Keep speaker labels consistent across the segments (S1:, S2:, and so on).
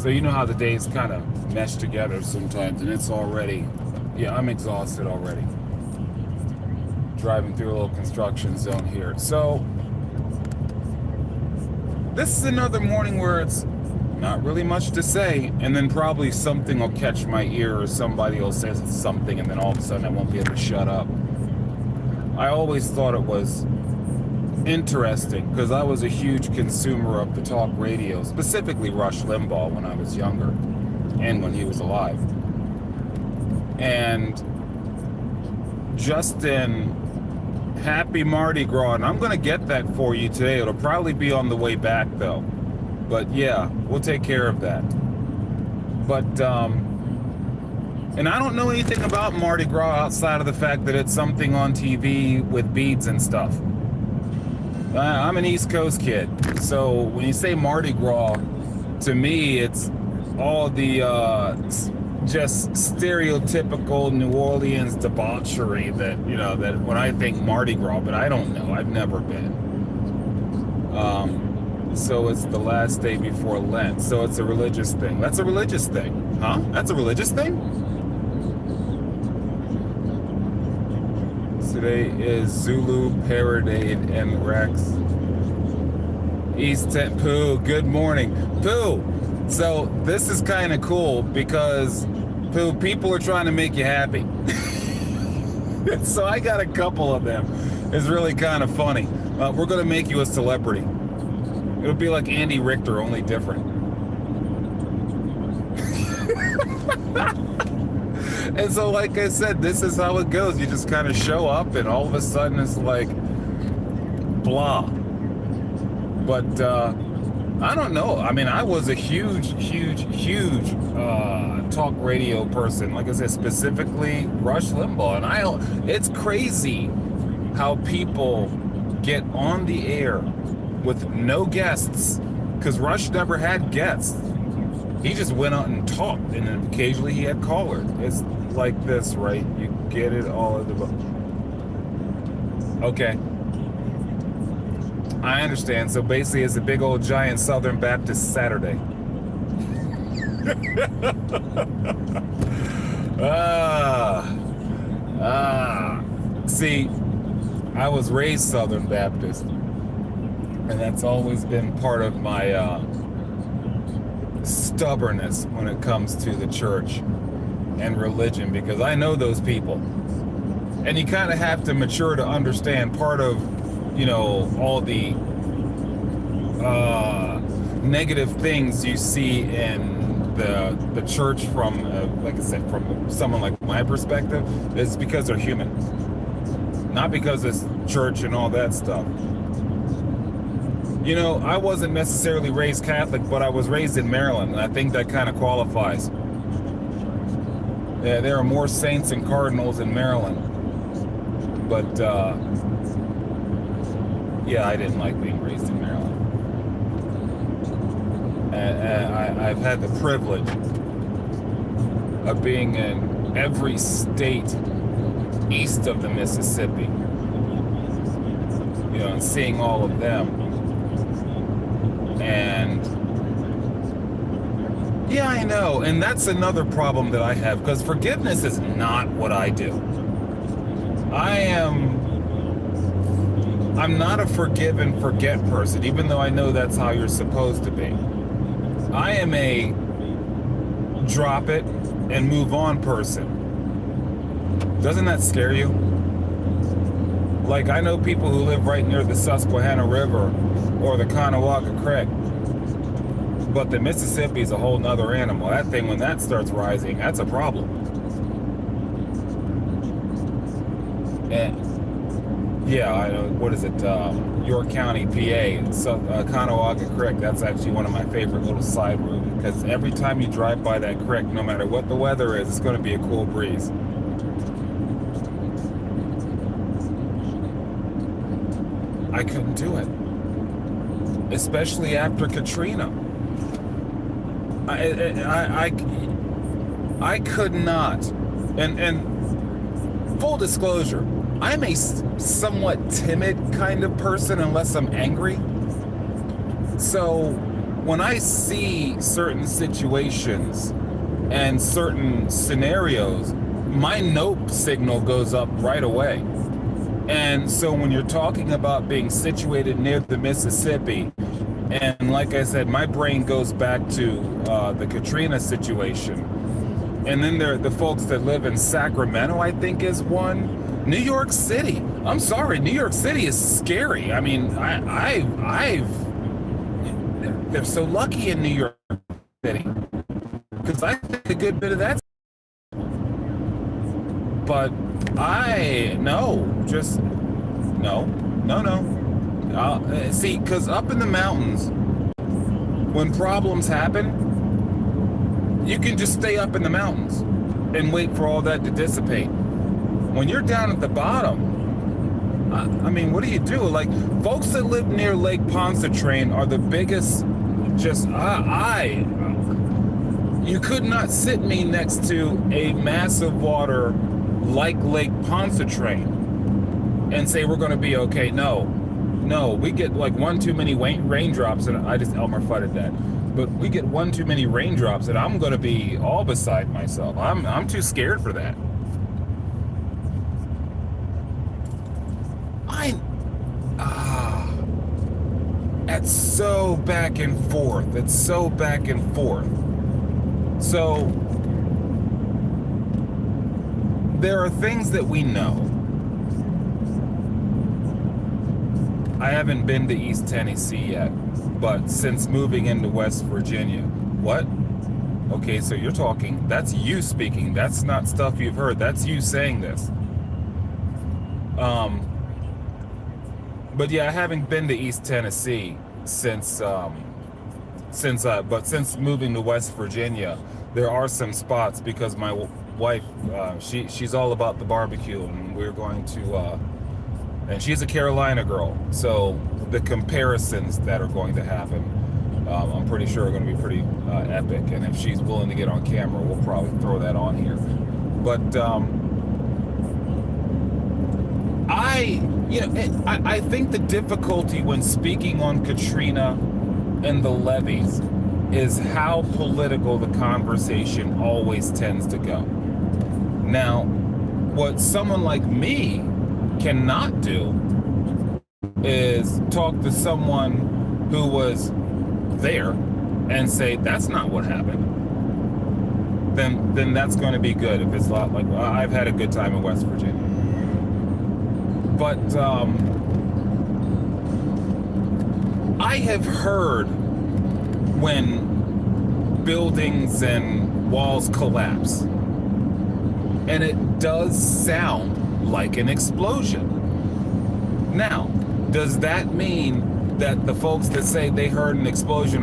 S1: So you know how the days kind of mesh together sometimes, and it's already, yeah, I'm exhausted already. Driving through a little construction zone here. So this is another morning where it's not really much to say, and then probably something will catch my ear or somebody will say something, and then all of a sudden I won't be able to shut up. I always thought it was interesting because I was a huge consumer of the talk radio, specifically Rush Limbaugh when I was younger and when he was alive. And Justin, happy Mardi Gras, and I'm going to get that for you today. It'll probably be on the way back though. But yeah, we'll take care of that. But, and I don't know anything about Mardi Gras outside of the fact that it's something on TV with beads and stuff. I'm an East Coast kid, so when you say Mardi Gras, to me it's all the just stereotypical New Orleans debauchery that, you know, that when I think Mardi Gras, but I don't know, I've never been. So it's the last day before Lent, so it's a religious thing. That's a religious thing, huh? That's a religious thing? Today is Zulu, Paradade, and Rex. East Pooh, good morning. Pooh, so this is kind of cool because, Pooh, people are trying to make you happy. So I got a couple of them. It's really kind of funny. We're going to make you a celebrity. It'll be like Andy Richter, only different. And so, like I said, this is how it goes. You just kind of show up, and all of a sudden it's like, blah. But I don't know. I mean, I was a huge talk radio person. Like I said, specifically Rush Limbaugh. And it's crazy how people get on the air with no guests, because Rush never had guests. He just went out and talked, and then occasionally he had callers. It's like this, right? You get it all of the... Okay. I understand. So basically it's a big old giant Southern Baptist Saturday. See, I was raised Southern Baptist, and that's always been part of my stubbornness when it comes to the church and religion, because I know those people, and you kind of have to mature to understand part of, you know, all the negative things you see in the church from, like I said, from someone like my perspective, is because they're human, not because it's church and all that stuff. You know, I wasn't necessarily raised Catholic, but I was raised in Maryland, and I think that kind of qualifies. Yeah, there are more saints and cardinals in Maryland. But, yeah, I didn't like being raised in Maryland. And I've had the privilege of being in every state east of the Mississippi, you know, and seeing all of them. And yeah, I know, and that's another problem that I have, because forgiveness is not what I do. I'm not a forgive and forget person, even though I know that's how you're supposed to be. I am a drop it and move on person. Doesn't that scare you? Like, I know people who live right near the Susquehanna River or the Kanawha Creek, but the Mississippi is a whole nother animal. That thing, when that starts rising, that's a problem. And yeah, I know, what is it, York County, PA, so, Kanawha Creek, that's actually one of my favorite little side routes, because every time you drive by that creek, no matter what the weather is, it's going to be a cool breeze. I couldn't do it, especially after Katrina. I could not. And full disclosure, I'm a somewhat timid kind of person unless I'm angry. So when I see certain situations and certain scenarios, my nope signal goes up right away. And so when you're talking about being situated near the Mississippi, and like I said, my brain goes back to the Katrina situation. And then there are the folks that live in Sacramento, I think is one. New York City. I'm sorry, New York City is scary. I mean, they're so lucky in New York City because I think a good bit of that. But no. See, because up in the mountains, when problems happen, you can just stay up in the mountains and wait for all that to dissipate. When you're down at the bottom, I mean, what do you do? Like, folks that live near Lake Pontchartrain are the biggest, you could not sit me next to a massive water like Lake Pontchartrain and say we're going to be okay. No, we get like one too many raindrops, and I just Elmer fudded that. But we get one too many raindrops, and I'm going to be all beside myself. I'm too scared for that. It's so back and forth. It's so back and forth. So there are things that we know. I haven't been to East Tennessee yet, but since moving into West Virginia, what? Okay, so you're talking, that's you speaking. That's not stuff you've heard. That's you saying this. But yeah, I haven't been to East Tennessee since moving to West Virginia. There are some spots because my wife, she's all about the barbecue, and we're going to, and she's a Carolina girl, so the comparisons that are going to happen, I'm pretty sure are going to be pretty epic. And if she's willing to get on camera, we'll probably throw that on here. But I think the difficulty when speaking on Katrina and the levees is how political the conversation always tends to go. Now, what someone like me cannot do is talk to someone who was there and say, that's not what happened. Then that's going to be good if it's like, well, I've had a good time in West Virginia. But I have heard when buildings and walls collapse, and it does sound like an explosion. Now, does that mean that the folks that say they heard an explosion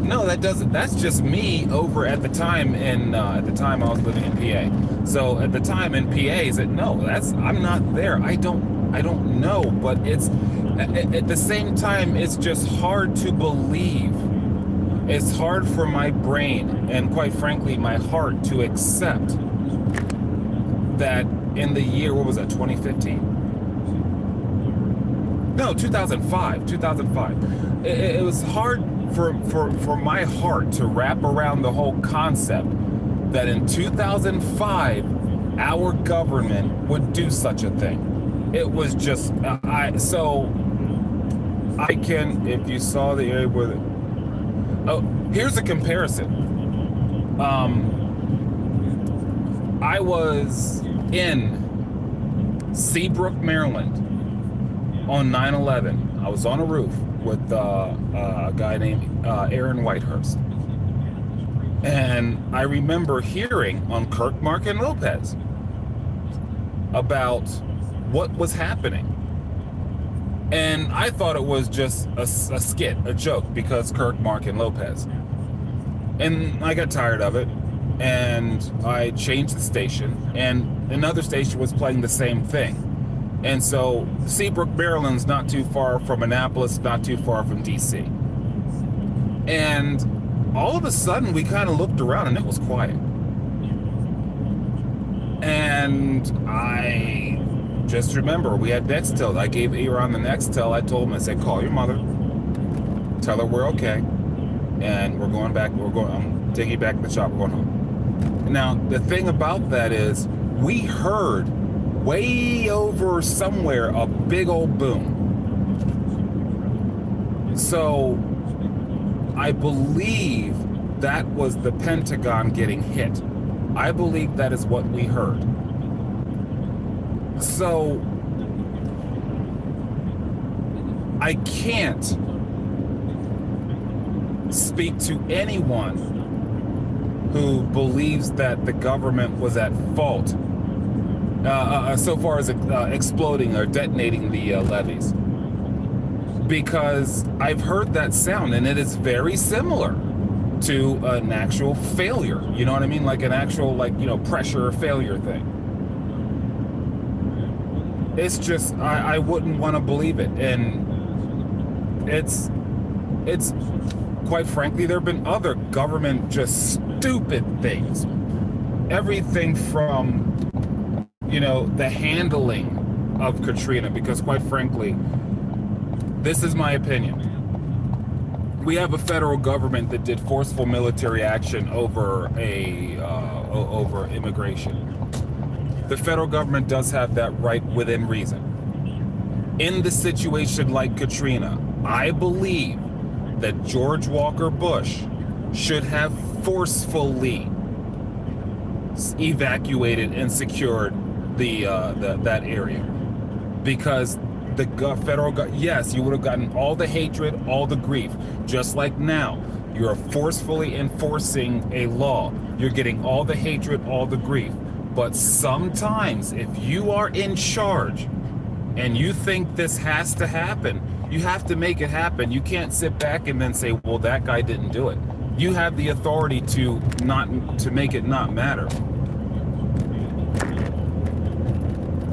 S1: no, that doesn't. That's just me over at the time at the time I was living in PA. So at the time in PA, said no, I'm not there. I don't know, but it's at the same time, it's just hard to believe. It's hard for my brain and quite frankly my heart to accept that in the year, what was that, 2015? No, 2005. It was hard for my heart to wrap around the whole concept that in 2005 our government would do such a thing. It was just, if you saw the area where, here's a comparison. I was in Seabrook, Maryland on 9/11. I was on a roof with a guy named Aaron Whitehurst. And I remember hearing on Kirk, Mark, and Lopez about what was happening. And I thought it was just a skit, a joke, because Kirk, Mark, and Lopez. And I got tired of it, and I changed the station, and another station was playing the same thing. And so Seabrook, Maryland's not too far from Annapolis, not too far from DC. And all of a sudden, we kind of looked around, and it was quiet. And I just remember, we had Nextel. I gave Aaron the Nextel. I told him, I said, call your mother. Tell her we're okay. and we're going back. I'm taking you back to the shop. We're going home. Now, the thing about that is, we heard way over somewhere a big old boom. So I believe that was the Pentagon getting hit. I believe that is what we heard. So I can't speak to anyone who believes that the government was at fault so far as exploding or detonating the levees, because I've heard that sound and it is very similar to an actual failure. You know what I mean? Like an actual, like, you know, pressure failure thing. It's just, I wouldn't want to believe it. And it's quite frankly, there have been other government just stupid things. Everything from, you know, the handling of Katrina, because quite frankly, this is my opinion. We have a federal government that did forceful military action over over immigration. The federal government does have that right within reason. In the situation like Katrina, I believe that George Walker Bush should have forcefully evacuated and secured that area, because the federal yes, you would have gotten all the hatred, all the grief. Just like now, you're forcefully enforcing a law. You're getting all the hatred, all the grief. But sometimes, if you are in charge and you think this has to happen, you have to make it happen. You can't sit back and then say, well, that guy didn't do it. You have the authority to make it not matter.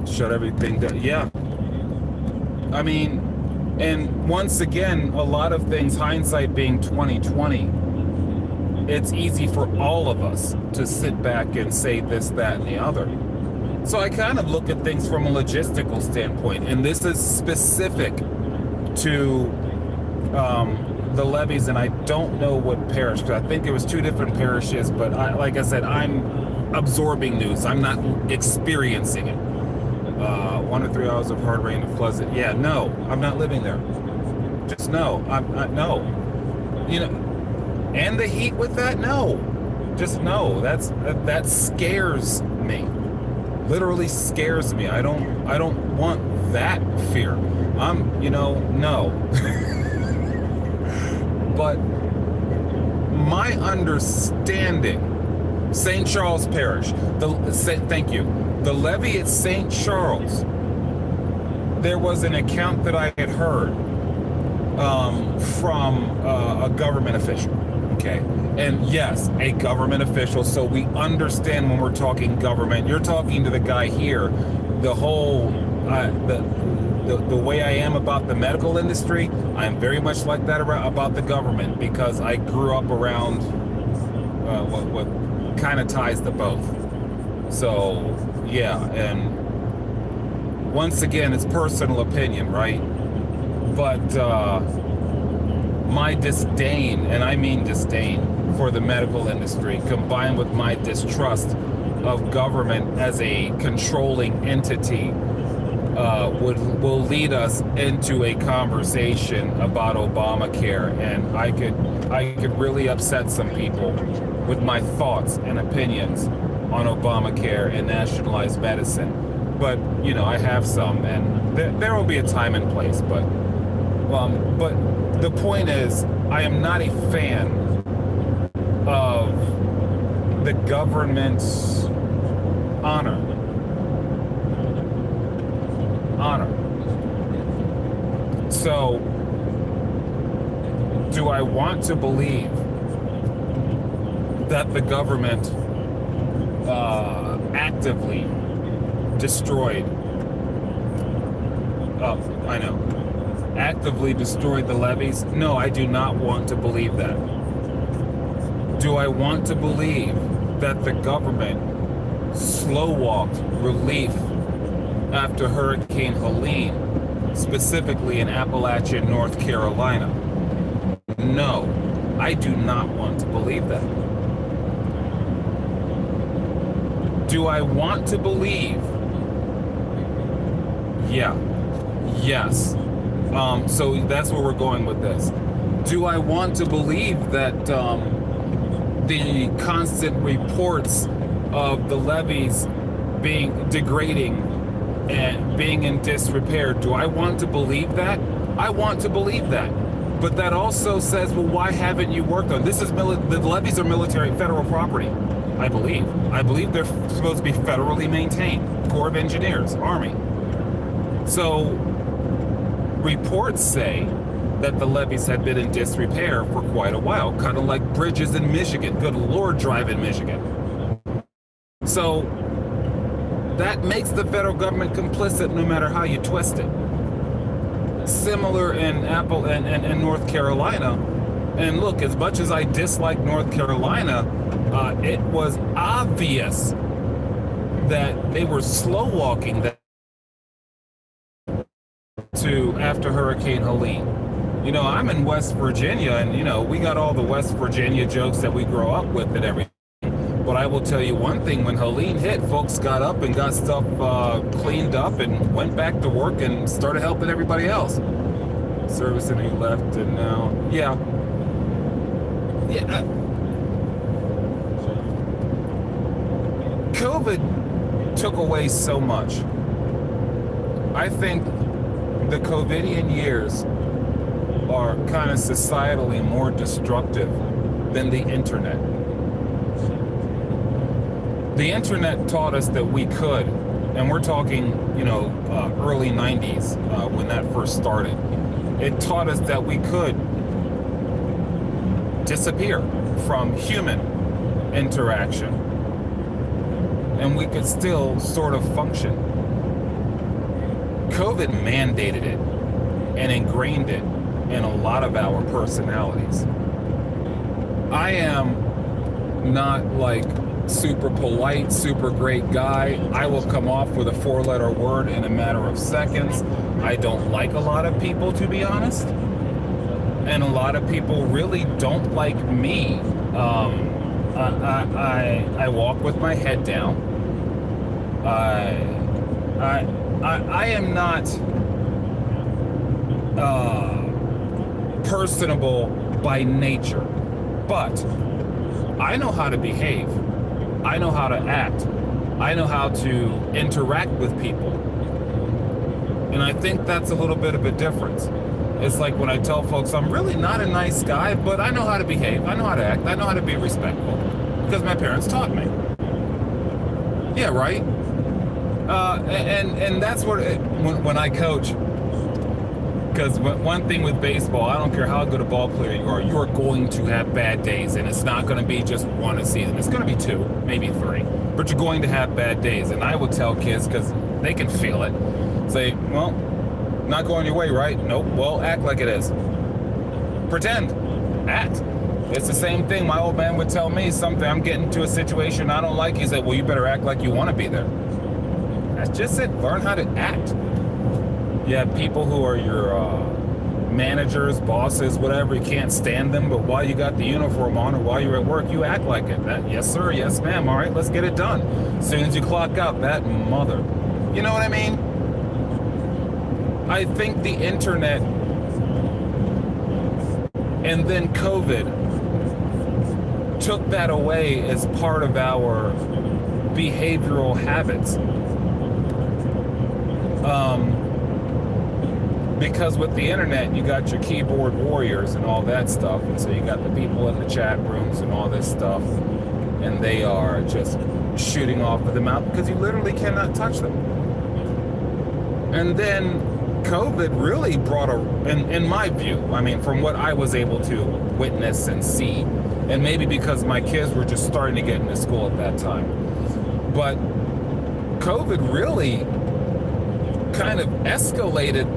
S1: Shut everything down. Yeah. I mean, and once again, a lot of things, hindsight being 2020, it's easy for all of us to sit back and say this, that, and the other. So I kind of look at things from a logistical standpoint, and this is specific to the levees, and I don't know what parish, because I think there was 2 different parishes, but like I said, I'm absorbing news. I'm not experiencing it. 1 to 3 hours of hard rain and floods. Yeah, no, I'm not living there. Just no. No. You know, and the heat with that, no. Just no. That scares me. Literally scares me. I don't want that fear. No. But my understanding, St. Charles Parish, thank you. The levee at St. Charles, there was an account that I had heard from a government official, okay? And yes, a government official, so we understand when we're talking government. You're talking to the guy here, the whole, the way I am about the medical industry, I'm very much like that about the government, because I grew up around what kind of ties to both. So, yeah, and once again, it's personal opinion, right? But my disdain, and I mean disdain, for the medical industry, combined with my distrust of government as a controlling entity, will lead us into a conversation about Obamacare, and I could really upset some people with my thoughts and opinions on Obamacare and nationalized medicine. But you know, I have some, and there will be a time and place. But the point is, I am not a fan of the government's honor. So, do I want to believe that the government actively destroyed, actively destroyed the levees? No, I do not want to believe that. Do I want to believe that the government slow-walked relief after Hurricane Helene, specifically in Appalachian, North Carolina? No. I do not want to believe that. Do I want to believe? Yeah. Yes. So that's where we're going with this. Do I want to believe that the constant reports of the levees being degrading and being in disrepair, do I want to believe that? I want to believe that. But that also says, well, why haven't you worked on this? The levees are military federal property, I believe. I believe they're supposed to be federally maintained. Corps of Engineers, Army. So reports say that the levees had been in disrepair for quite a while, kind of like bridges in Michigan. Good Lord, drive in Michigan. So that makes the federal government complicit no matter how you twist it. Similar in North Carolina. And look, as much as I dislike North Carolina, it was obvious that they were slow walking that to after Hurricane Helene. You know, I'm in West Virginia, and you know, we got all the West Virginia jokes that we grow up with and everything. But I will tell you one thing, when Helene hit, folks got up and got stuff cleaned up and went back to work and started helping everybody else. Service and he left, and now, yeah. COVID took away so much. I think the COVIDian years are kind of societally more destructive than the internet. The internet taught us that we could, and we're talking, you know, early 90s when that first started. It taught us that we could disappear from human interaction, and we could still sort of function. COVID mandated it and ingrained it in a lot of our personalities. I am not like super polite, super great guy. I will come off with a 4-letter word in a matter of seconds. I don't like a lot of people, to be honest. And a lot of people really don't like me. I walk with my head down. I am not personable by nature, but I know how to behave. I know how to act. I know how to interact with people. And I think that's a little bit of a difference. It's like when I tell folks I'm really not a nice guy, but I know how to behave. I know how to act. I know how to be respectful because my parents taught me. Yeah, right? And that's what, when I coach, because one thing with baseball, I don't care how good a ball player you are going to have bad days, and it's not going to be just one a season. It's going to be 2, maybe 3, but you're going to have bad days. And I will tell kids, because they can feel it, say, well, not going your way, right? Nope. Well, act like it is. Pretend. Act. It's the same thing. My old man would tell me something. I'm getting into a situation I don't like. He said, well, you better act like you want to be there. That's just it. Learn how to act. You have people who are your managers, bosses, whatever. You can't stand them, but while you got the uniform on or while you're at work, you act like it. Yes, sir. Yes, ma'am. All right, let's get it done. As soon as you clock out, that mother. You know what I mean? I think the internet and then COVID took that away as part of our behavioral habits. Because with the internet, you got your keyboard warriors and all that stuff. And so you got the people in the chat rooms and all this stuff. And they are just shooting off of the mouth because you literally cannot touch them. And then COVID really brought in my view, I mean, from what I was able to witness and see, and maybe because my kids were just starting to get into school at that time. But COVID really kind of escalated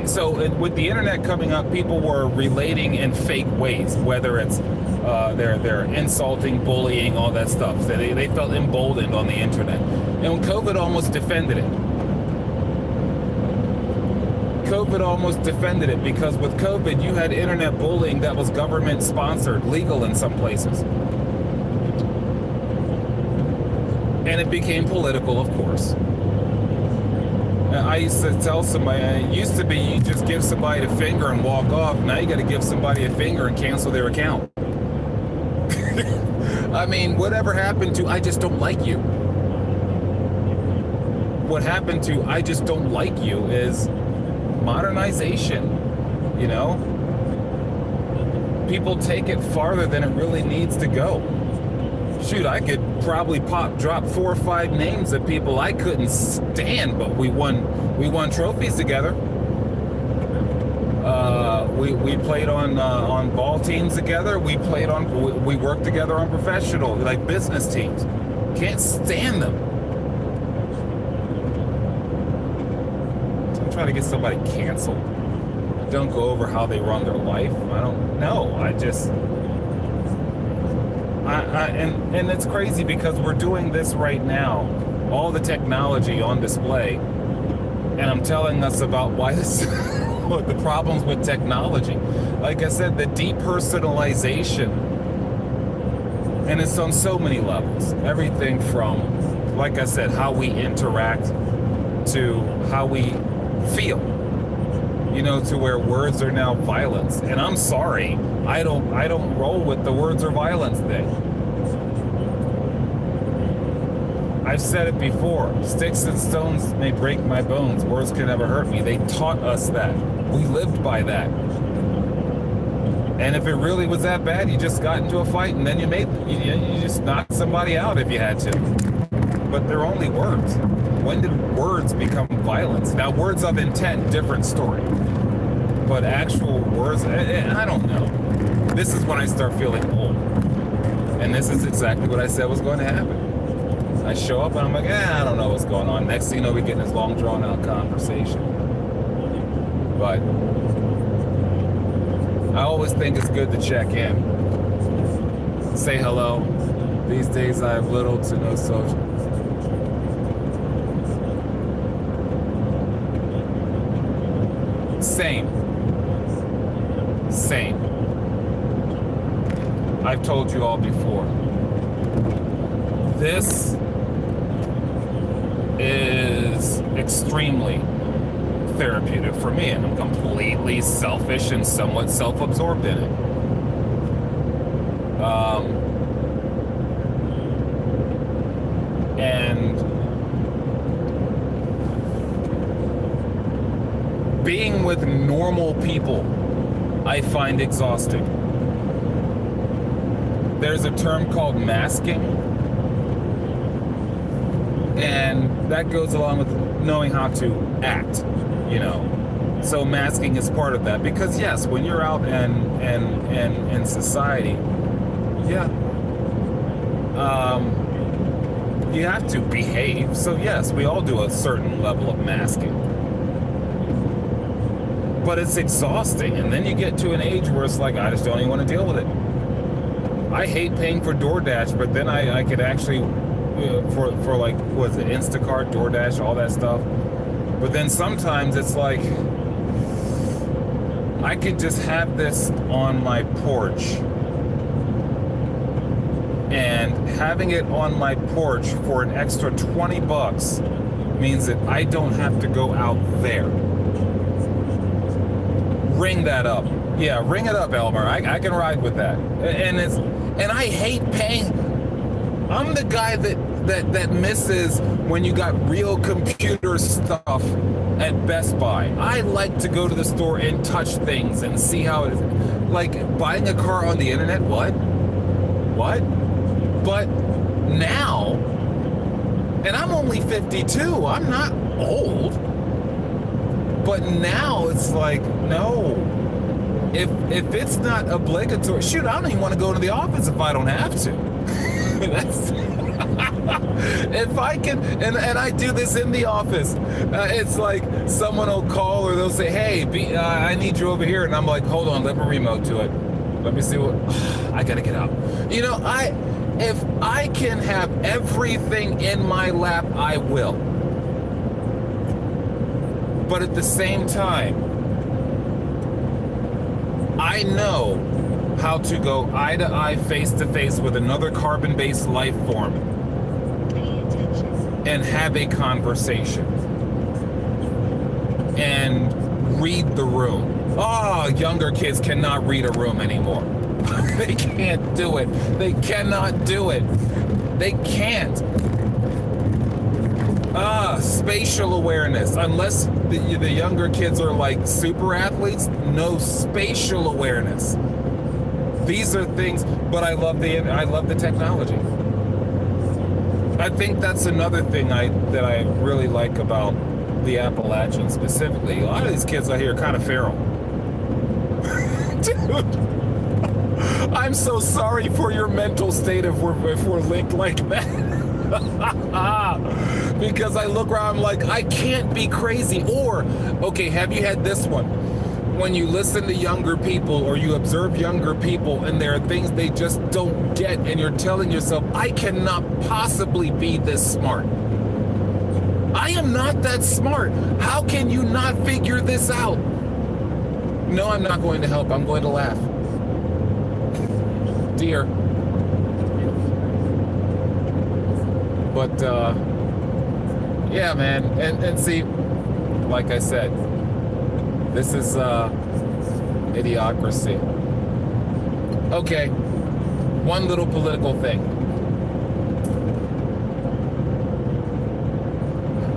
S1: so with the internet coming up, people were relating in fake ways, whether it's they're insulting, bullying, all that stuff. So they felt emboldened on the internet. And COVID almost defended it. COVID almost defended it, because with COVID, you had internet bullying that was government sponsored, legal in some places. And it became political, of course. I used to tell somebody, it used to be you just give somebody the finger and walk off. Now you got to give somebody a finger and cancel their account. I mean, whatever happened to I just don't like you? What happened to I just don't like you is modernization, you know? People take it farther than it really needs to go. Shoot, I could probably drop 4 or 5 names of people I couldn't stand, but we won trophies together. We played on ball teams together. We worked together on professional, like business teams. Can't stand them. Don't try to get somebody canceled. Don't go over how they run their life. I don't know. And it's crazy because we're doing this right now, all the technology on display, and I'm telling us about why this, the problems with technology. Like I said, the depersonalization, and it's on so many levels. Everything from, like I said, how we interact to how we feel. You know, to where words are now violence. And I'm sorry, I don't roll with the words are violence thing. I've said it before, sticks and stones may break my bones, words can never hurt me. They taught us that. We lived by that. And if it really was that bad, you just got into a fight and then you just knocked somebody out if you had to. But they're only words. When did words become violence? Now, words of intent, different story. But actual words, I don't know. This is when I start feeling old. And this is exactly what I said was going to happen. I show up and I'm like, I don't know what's going on. Next thing you know, we get in this long, drawn-out conversation. But I always think it's good to check in. Say hello. These days I have little to no social. Same. I've told you all before. This is extremely therapeutic for me, and I'm completely selfish and somewhat self-absorbed in it. And being with normal people, I find exhausting. There's a term called masking, and that goes along with knowing how to act, you know. So masking is part of that, because yes, when you're out in society, yeah, you have to behave. So yes, we all do a certain level of masking. But it's exhausting, and then you get to an age where it's like, I just don't even want to deal with it. I hate paying for DoorDash, but then I could actually, for like, what is it, Instacart, DoorDash, all that stuff. But then sometimes it's like, I could just have this on my porch. And having it on my porch for an extra $20 means that I don't have to go out there. Ring that up. Yeah, ring it up, Elmer. I can ride with that. And I hate paying. I'm the guy that misses when you got real computer stuff at Best Buy. I like to go to the store and touch things and see how it is. Like buying a car on the internet, what? But now, and I'm only 52, I'm not old. But now it's like, no. If it's not obligatory, shoot, I don't even want to go to the office if I don't have to. That's if I can, and I do this in the office. It's like someone will call or they'll say, hey, I need you over here. And I'm like, hold on, let me remote to it. Let me see what, I gotta get out. You know, if I can have everything in my lap, I will. But at the same time, I know how to go eye to eye, face to face with another carbon-based life form and have a conversation and read the room. Oh, younger kids cannot read a room anymore. They can't do it. They cannot do it. They can't. Spatial awareness. Unless the younger kids are like super athletes, no spatial awareness. These are things, but I love the technology. I think that's another thing that I really like about the Appalachians specifically. A lot of these kids out here are kind of feral. Dude, I'm so sorry for your mental state if we're linked like that. Because I look around, I'm like, I can't be crazy. Or, okay, have you had this one? When you listen to younger people or you observe younger people and there are things they just don't get and you're telling yourself, I cannot possibly be this smart. I am not that smart. How can you not figure this out? No, I'm not going to help. I'm going to laugh. Dear. But, yeah, man. And see, like I said, this is idiocracy. Okay, one little political thing.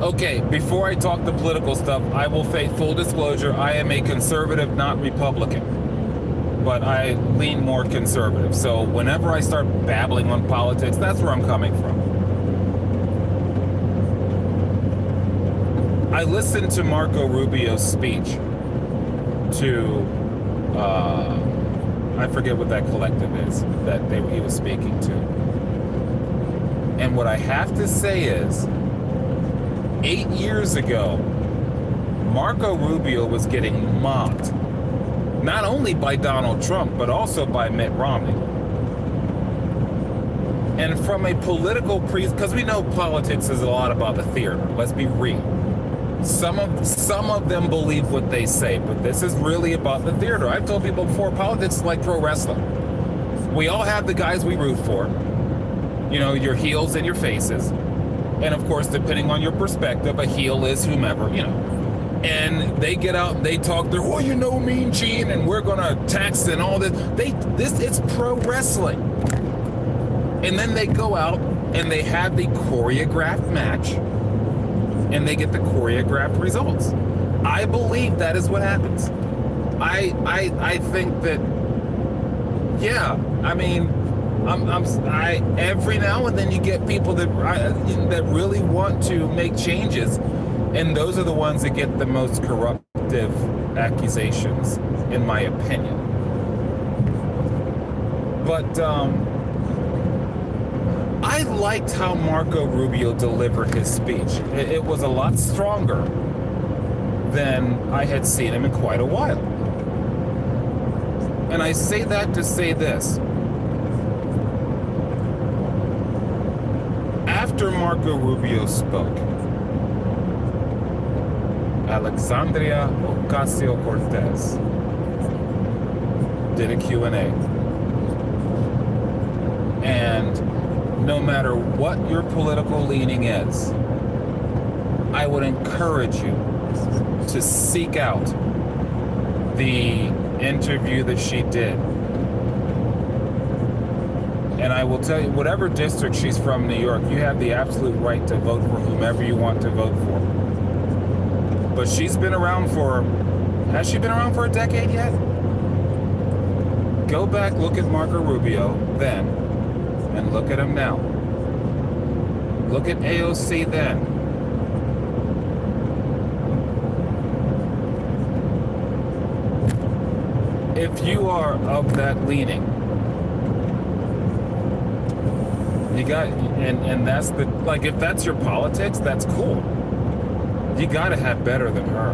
S1: Okay, before I talk the political stuff, I will say full disclosure, I am a conservative, not Republican. But I lean more conservative. So whenever I start babbling on politics, that's where I'm coming from. I listened to Marco Rubio's speech to, I forget what that collective is that he was speaking to. And what I have to say is, 8 years ago, Marco Rubio was getting mocked, not only by Donald Trump, but also by Mitt Romney. And from a political because we know politics is a lot about the theater, let's be real. Some of them believe what they say, but this is really about the theater. I've told people before, politics is like pro wrestling. We all have the guys we root for, you know, your heels and your faces. And of course, depending on your perspective, a heel is whomever, you know. And they get out and they talk, they're, oh, you know, Mean Gene, and we're gonna tax and all this. It's pro wrestling. And then they go out and they have the choreographed match. And they get the choreographed results. I believe that is what happens. I think that, yeah. I mean, I every now and then you get people that really want to make changes, and those are the ones that get the most corruptive accusations, in my opinion. But I liked how Marco Rubio delivered his speech. It was a lot stronger than I had seen him in quite a while. And I say that to say this. After Marco Rubio spoke, Alexandria Ocasio-Cortez did a Q&A. And no matter what your political leaning is, I would encourage you to seek out the interview that she did. And I will tell you, whatever district she's from, New York, you have the absolute right to vote for whomever you want to vote for. But she's been around has she been around for a decade yet? Go back, look at Marco Rubio then, and look at him now. Look at AOC then. If you are of that leaning, you got, and that's the, like, if that's your politics, that's cool. You gotta have better than her.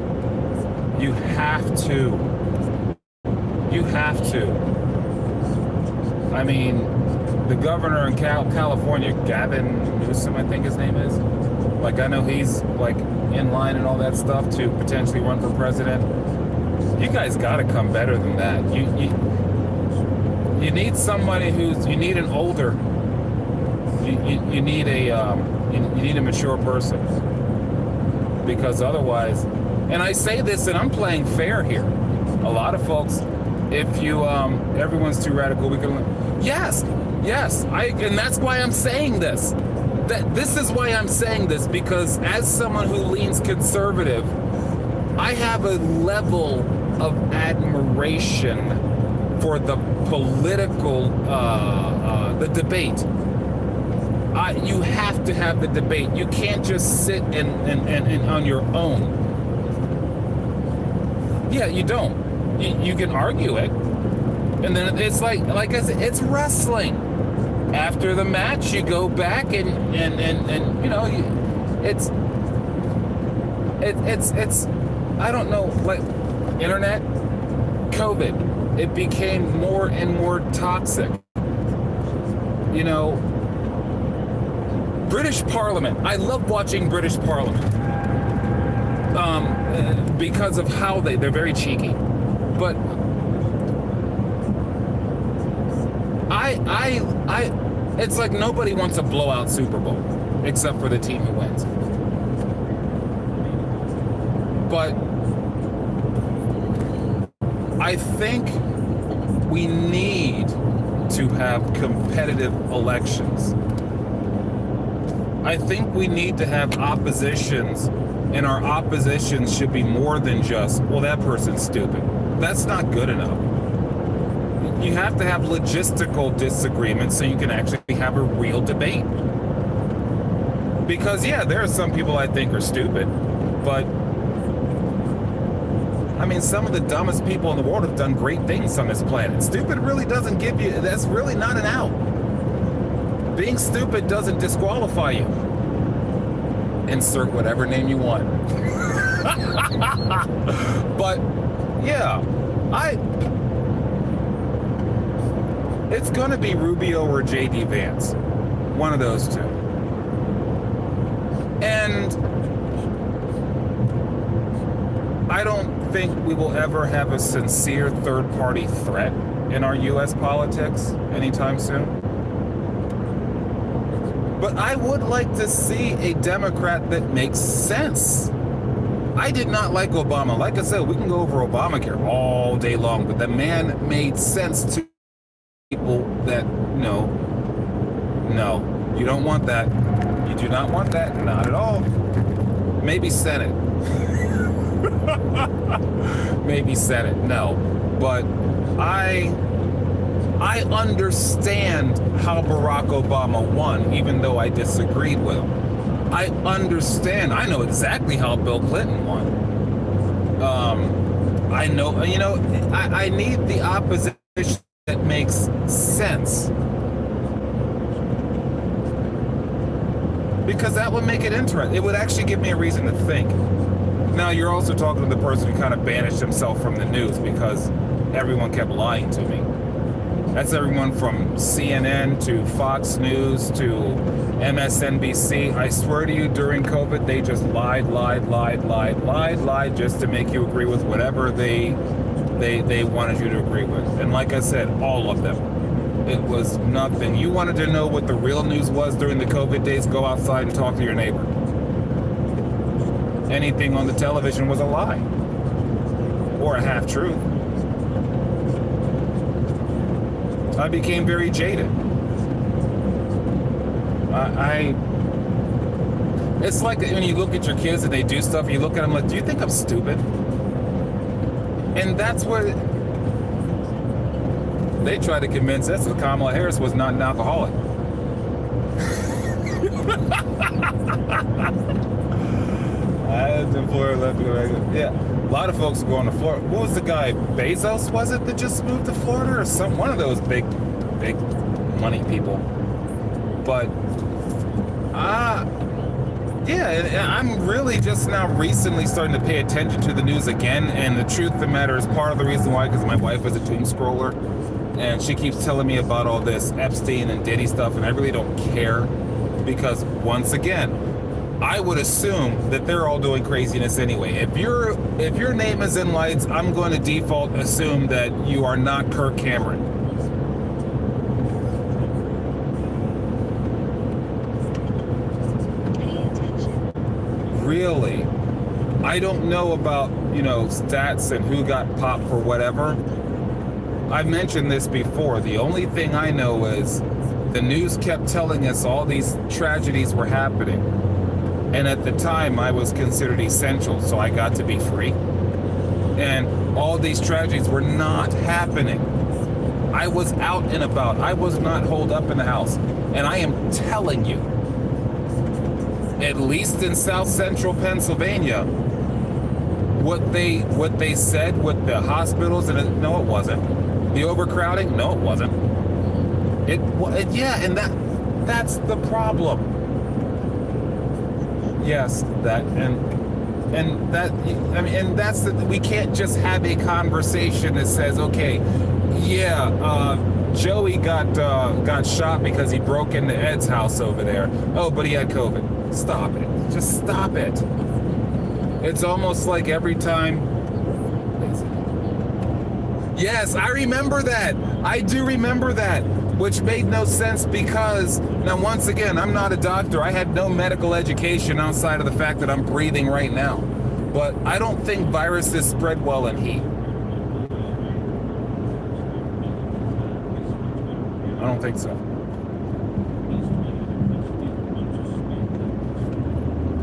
S1: You have to. You have to. I mean, the governor in California, Gavin Newsom, I think his name is. Like, I know he's like in line and all that stuff to potentially run for president. You guys got to come better than that. You need somebody you need an older, you need a mature person, because otherwise, and I say this and I'm playing fair here. A lot of folks, if you everyone's too radical, we can. Yes, and that's why I'm saying this. This is why I'm saying this, because as someone who leans conservative, I have a level of admiration for the political, the debate. You have to have the debate. You can't just sit and on your own. Yeah, you don't. You can argue it, and then it's like I said, it's wrestling. After the match, you go back and you know, it's I don't know, like internet, COVID, it became more and more toxic. You know, British Parliament. I love watching British Parliament because of how they're very cheeky, but it's like nobody wants a blowout Super Bowl except for the team who wins. But I think we need to have competitive elections. I think we need to have oppositions, and our oppositions should be more than just, well, that person's stupid. That's not good enough. You have to have logistical disagreements so you can actually have a real debate. Because, yeah, there are some people I think are stupid, but I mean, some of the dumbest people in the world have done great things on this planet. Stupid really doesn't give you, that's really not an out. Being stupid doesn't disqualify you. Insert whatever name you want. But, yeah, it's going to be Rubio or J.D. Vance. One of those two. And I don't think we will ever have a sincere third-party threat in our U.S. politics anytime soon. But I would like to see a Democrat that makes sense. I did not like Obama. Like I said, we can go over Obamacare all day long, but the man made sense to people that, no, you don't want that. You do not want that. Not at all. Maybe Senate. Maybe Senate. No. But I understand how Barack Obama won, even though I disagreed with him. I understand. I know exactly how Bill Clinton won. I know, you know, I need the opposition that makes sense. Because that would make it interesting. It would actually give me a reason to think. Now, you're also talking to the person who kind of banished himself from the news because everyone kept lying to me. That's everyone from CNN to Fox News to MSNBC. I swear to you, during COVID, they just lied just to make you agree with whatever they wanted you to agree with. And like I said, all of them. It was nothing. You wanted to know what the real news was during the COVID days, go outside and talk to your neighbor. Anything on the television was a lie. Or a half-truth. I became very jaded. It's like when you look at your kids and they do stuff, you look at them like, do you think I'm stupid? And that's what they try to convince us that Kamala Harris was not an alcoholic. Yeah, a lot of folks are going to Florida. What was the guy, Bezos, was it, that just moved to Florida, or one of those big money people? But yeah, I'm really just now recently starting to pay attention to the news again, and the truth of the matter is part of the reason why, because my wife is a doom scroller, and she keeps telling me about all this Epstein and Diddy stuff, and I really don't care, because once again, I would assume that they're all doing craziness anyway. If your name is in lights, I'm going to default assume that you are not Kirk Cameron. Really? I don't know about, stats and who got popped for whatever. I've mentioned this before. The only thing I know is the news kept telling us all these tragedies were happening. And at the time, I was considered essential, so I got to be free. And all these tragedies were not happening. I was out and about. I was not holed up in the house. And I am telling you, at least in South Central Pennsylvania, what they said with the hospitals, and no, it wasn't. The overcrowding, no, it wasn't. Yeah, and that's the problem. Yes, we can't just have a conversation that says, okay, Joey got shot because he broke into Ed's house over there. Oh, but he had COVID. Stop it. Just stop it. It's almost like every time. Yes, I remember that. I do remember that. Which made no sense because, now once again, I'm not a doctor. I had no medical education outside of the fact that I'm breathing right now. But I don't think viruses spread well in heat. I don't think so.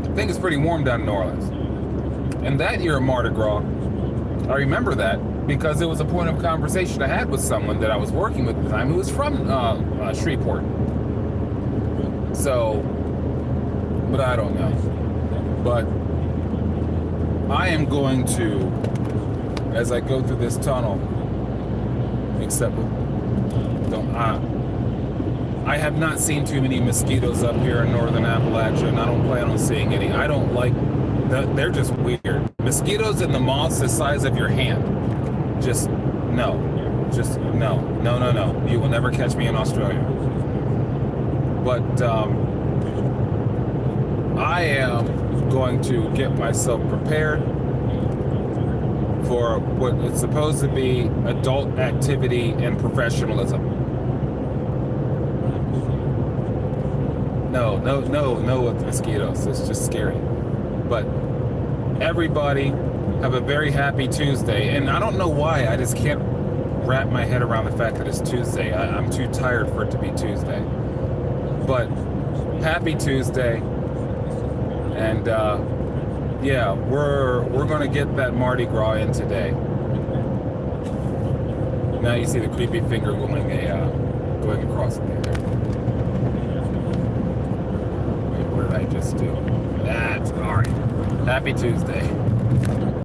S1: I think it's pretty warm down in New Orleans. And that year of Mardi Gras, I remember that because it was a point of conversation I had with someone that I was working with at the time who was from Shreveport. So, but I don't know. But I am going to, as I go through this tunnel, I have not seen too many mosquitoes up here in northern Appalachia, and I don't plan on seeing any. I don't like, they're just weird. Mosquitoes and the moths the size of your hand. Just no. You will never catch me in Australia. But I am going to get myself prepared for what is supposed to be adult activity and professionalism. No with mosquitoes. It's just scary. But everybody, have a very happy Tuesday. And I don't know why, I just can't wrap my head around the fact that it's Tuesday. I'm too tired for it to be Tuesday. But happy Tuesday. And we're gonna get that Mardi Gras in today. Now you see the creepy finger going across there. Wait, what did I just do? That's all right. Happy Tuesday.